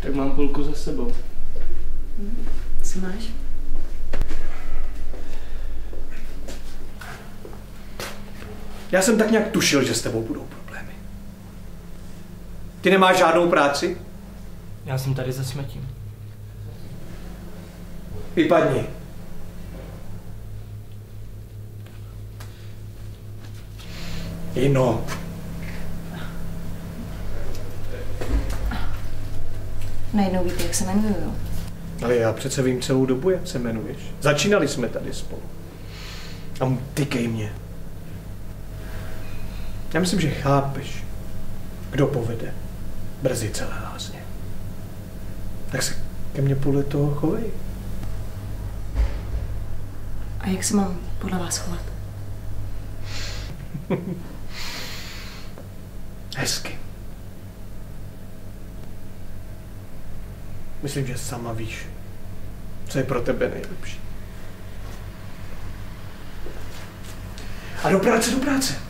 Tak mám půlku za sebou. Co máš? Já jsem tak nějak tušil, že s tebou budou problémy. Ty nemáš žádnou práci? Já jsem tady za smetím. Vypadni. Jino. Najednou víte, jak se jmenuju, jo? Ale já přece vím celou dobu, jak se jmenuješ. Začínali jsme tady spolu. A tykej mě. Já myslím, že chápeš, kdo povede brzy celé lázně. Tak se ke mně podle toho chovej. A jak se mám podle vás chovat? Hezky. Myslím, že sama víš, co je pro tebe nejlepší. A do práce, do práce.